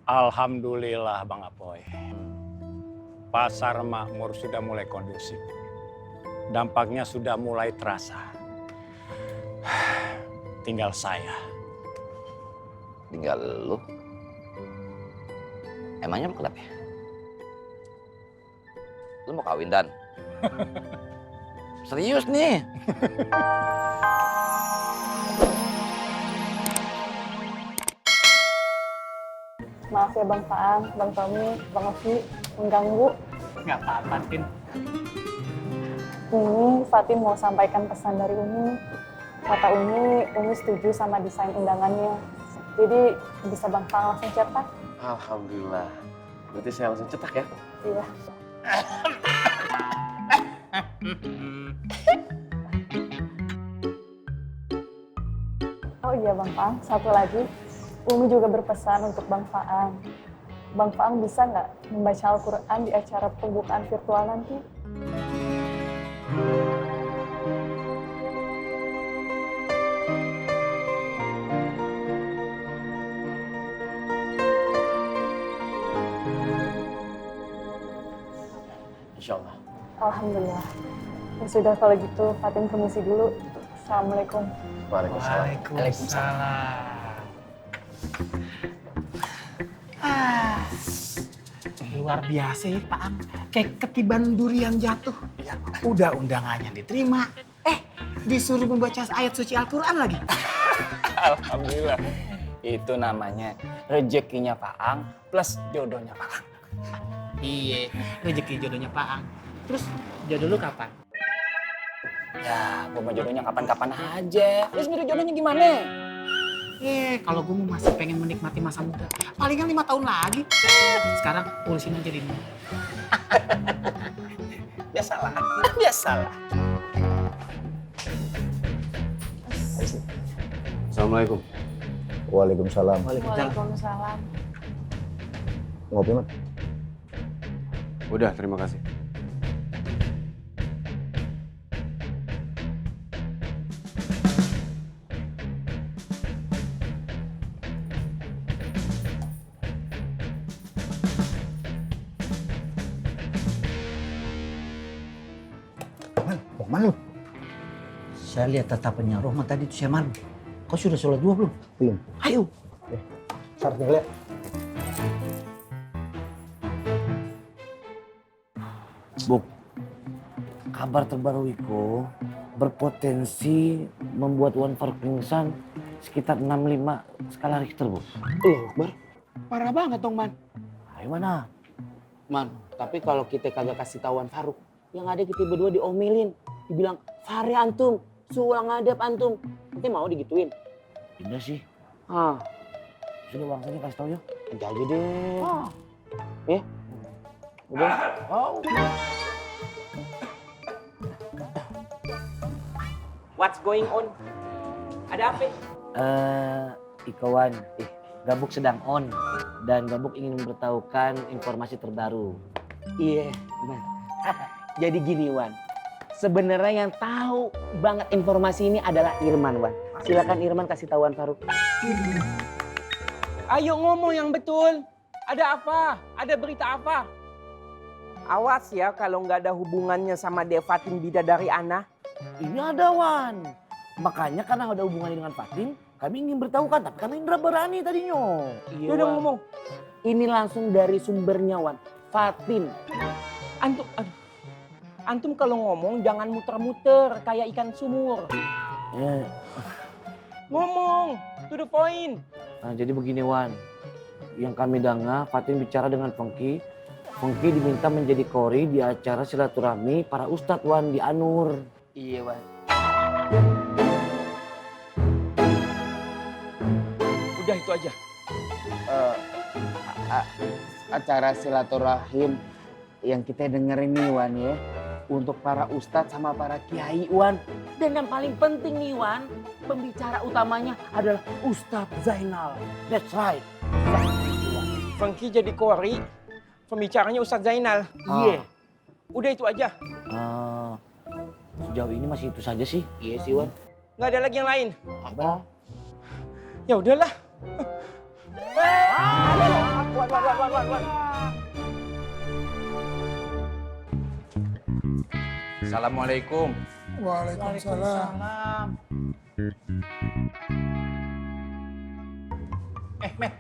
Alhamdulillah Bang Apoy. Pasar makmur sudah mulai kondusif. Dampaknya sudah mulai terasa. Tinggal saya. Tinggal lu. Emangnya lu kenapa ya? Lu mau kawin, Dan? Serius nih? Maaf ya Bang Faang, Bang Tommy, Bang Ovi, mengganggu. Nggak apa-apa, Tin. Ini Fatin mau sampaikan pesan dari Umi. Kata Umi setuju sama desain undangannya. Jadi bisa Bang Faang langsung cetak. Alhamdulillah. Berarti saya langsung cetak ya? Iya. Oh iya Bang Faang, satu lagi. Umi juga berpesan untuk Bang Faang. Bang Faang bisa nggak membaca Al-Quran di acara pembukaan virtual nanti? Insya Allah. Alhamdulillah. Ya sudah kalau gitu, Fatin permisi dulu. Assalamualaikum. Waalaikumsalam. Waalaikumsalam. Luar biasa ya Pak Ang. Kayak ketiban durian jatuh. Ya, udah undangannya diterima. Disuruh membaca ayat suci Al-Quran lagi. Alhamdulillah. Itu namanya rezekinya Pak Ang plus jodohnya Pak Ang. Iya, rezeki jodohnya Pak Ang. Terus jodoh lu kapan? Ya, gua mau jodohnya kapan-kapan aja. Terus milih jodohnya gimana? Kalau gue mau masih pengen menikmati masa muda, palingan 5 tahun lagi. Sekarang urusin aja Dini. Biasalah, biasalah. Assalamualaikum. Waalaikumsalam. Waalaikumsalam. Ngopi, Man? Udah, terima kasih. Mau kemana lu? Saya lihat tatapannya Rohman tadi itu saya malu. Kau sudah sholat dua belum? Belum. Ayo. Start tinggal ya. Buk, kabar terbaru Iko berpotensi membuat Wan Faruk pingsan sekitar 65 skala Richter, Bu. Loh, Akbar. Parah banget dong, Man. Ayo mana? Man, tapi kalau kita kagak kasih tahuan Faruk, yang ada kita berdua diomelin. Dibilang, Fahri antum, suang ngadep antum. Nanti mau digituin? Tidak sih. Ah, Sudah bangsanya kasih tau yuk. nanti aja deh. Ya? Udah? Oh. What's going on? Ada apa? Ikawan, Gabuk sedang on dan Gabuk ingin memberitahukan informasi terbaru. Iya, Man. Jadi gini, Wan. Sebenarnya yang tahu banget informasi ini adalah Irman, Wan. Silakan Irman kasih tahuan Faruk. Ayo ngomong yang betul. Ada apa? Ada berita apa? Awas ya kalau nggak ada hubungannya sama Devatin bidadari Ana. Ini ada Wan. Makanya karena ada hubungannya dengan Fatin, kami ingin beritahukan, tapi kami nggak berani tadinya. Iya, udah ngomong. Ini langsung dari sumbernya, Wan. Fatin. Antum kalau ngomong jangan muter-muter kayak ikan sumur. Ngomong, to the point. Nah, jadi begini Wan, yang kami dengar Fatin bicara dengan Fengki. Fengki diminta menjadi kori di acara silaturahmi para ustadz Wan di Anur. Iya, Wan. Udah itu aja. Acara silaturahim yang kita dengerin nih Wan ya. Untuk para ustadz sama para kiai Wan. Dan yang paling penting nih Wan, pembicara utamanya adalah Ustadz Zainal. That's right. Fengki jadi kori, pembicaranya Ustadz Zainal. Iya. Udah itu aja. Sejauh ini masih itu saja sih. Iya sih Wan. Nggak ada lagi yang lain. Apa? Ya udahlah. Assalamualaikum. Waalaikumsalam. Met,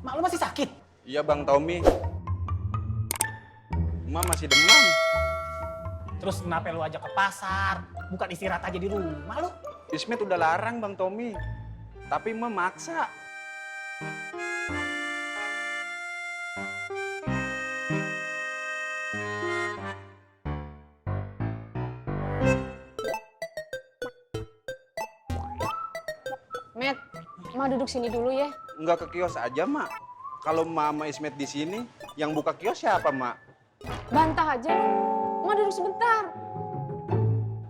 mak lu masih sakit? Iya Bang Tommy. Emak masih demam. Terus kenapa lu ajak ke pasar? Bukan istirahat aja di rumah lu? Ismet udah larang Bang Tommy. Tapi emak maksa. Met, Ma duduk sini dulu ya. Enggak ke kios aja, Mak. Kalau Mama Ismet di sini, yang buka kios siapa, Mak? Bantah aja lu. Ma duduk sebentar.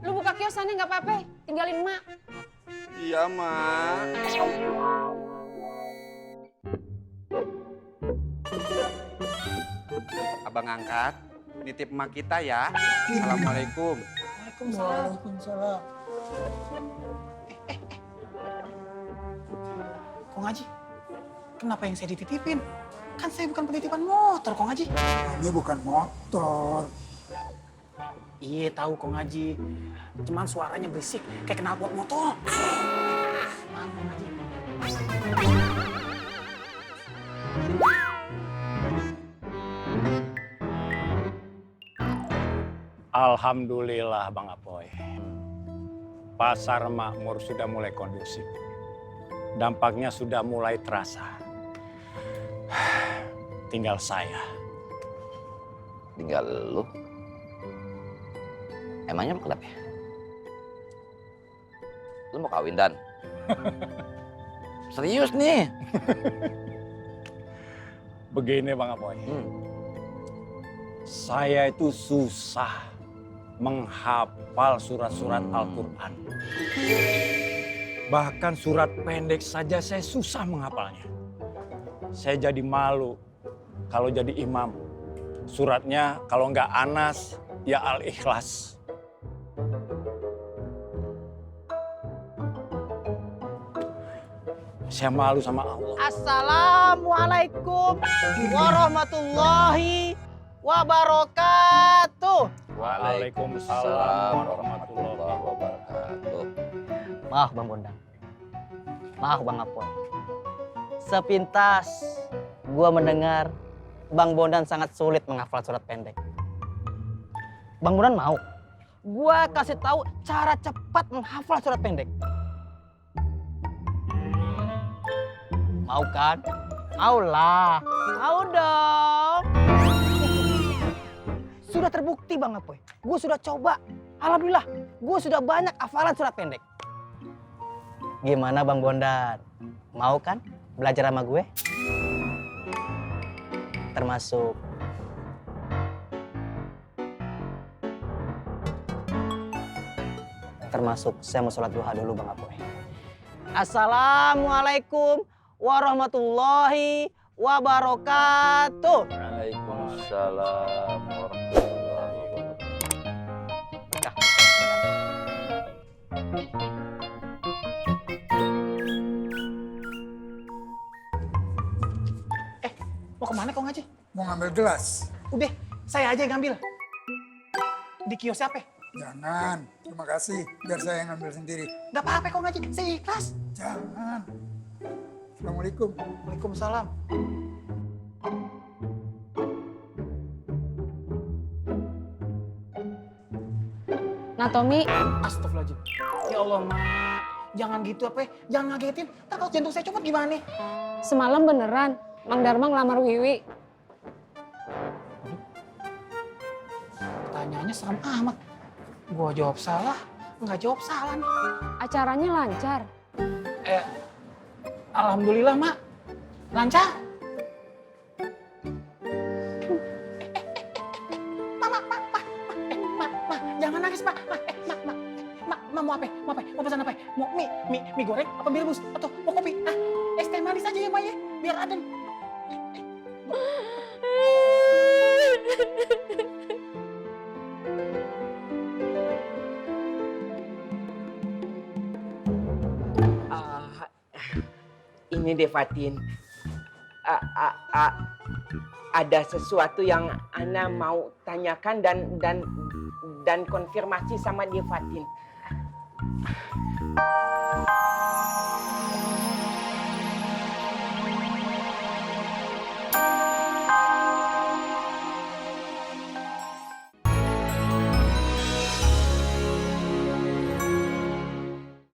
Lu buka kiosannya nggak apa-apa, tinggalin Ma. Iya, Mak. Abang angkat, nitip emak kita ya. Assalamualaikum. Waalaikumsalam. Kong Haji, kenapa yang saya dititipin? Kan saya bukan penitipan motor, Kong Haji. Ini bukan motor. Iya tahu Kong Haji, cuman suaranya berisik kayak knalpot motor. Maaf Kong Haji. Alhamdulillah Bang Apoy. Pasar makmur sudah mulai kondusif. Dampaknya sudah mulai terasa. Tinggal saya. Tinggal lu. Emangnya lu kenapa ya? Lu mau kawin, Dan? Serius nih? Begini Bang Apoy. Saya itu susah menghafal surat-surat Al-Quran. Bahkan surat pendek saja saya susah menghafalnya. Saya jadi malu kalau jadi imam. Suratnya kalau nggak Anas, ya Al-Ikhlas. Saya malu sama Allah. Assalamualaikum warahmatullahi wabarakatuh. Waalaikumsalam warahmatullahi wabarakatuh. Maaf Bang Bondan. Maaf Bang Apoy. Sepintas gua mendengar Bang Bondan sangat sulit menghafal surat pendek. Bang Bondan mau gua kasih tahu cara cepat menghafal surat pendek. Mau kan? Mau lah. Mau dong. Sudah terbukti Bang Apoy. Gue sudah coba. Alhamdulillah, gue sudah banyak hafalan surat pendek. Gimana Bang Bondan? Mau kan belajar sama gue? Termasuk saya mau sholat duha dulu Bang Apoy. Assalamualaikum warahmatullahi wabarakatuh. Waalaikumsalam warahmatullahi wabarakatuh. Mau kemana Kong Haji? Mau ngambil gelas? Udah, saya aja yang ngambil. Di kios siapa? Jangan. Terima kasih. Biar saya yang ngambil sendiri. Gak apa-apa Kong Haji, saya ikhlas. Jangan. Assalamualaikum. Waalaikumsalam. Nah Tommy, Astagfirullahaladzim. Ya Allah, Mak. Jangan gitu apa ya? Jangan ngagetin. Tak kalau jantung saya copot gimana nih? semalam beneran Mang Darma ngelamar Wiwi. Pertanyaannya serem amat. Gua jawab salah, nggak jawab salah nih. Acaranya lancar. Alhamdulillah, Mak. Lancar. Ma, jangan nangis, Ma. Ma, mau apa? Mau apa? Mau pesan apa? Mau mie goreng apa mie rebus? Atau mau kopi? Es teh manis aja ya, Ma ya. Biar adem. Ini deh Fatin. ada sesuatu yang Ana mau tanyakan dan konfirmasi sama dia Fatin.